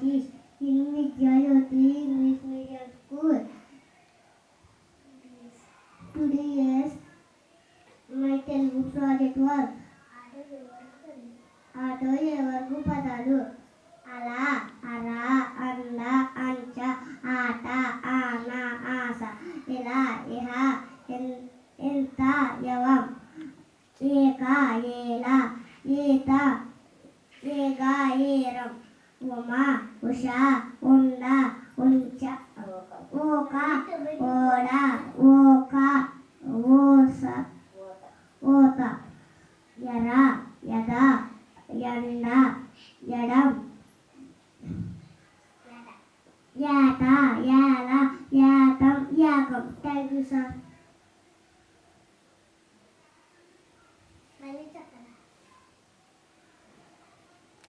Ashish in Vidyajyoti English Medium School. Today's my Telugu project was ఆటో ఎవరకు పదాలు అలా అరా అంద అంచ ఆట ఆన ఆస ఇలా ఇహ ఎంత యవం ఏక ఏల ఈత ఏగా ఏరం ఉమ ఉష ఉండ ఉంచ ఓక ఓడ ఓక ఓస ఓత యర యద యండ యడం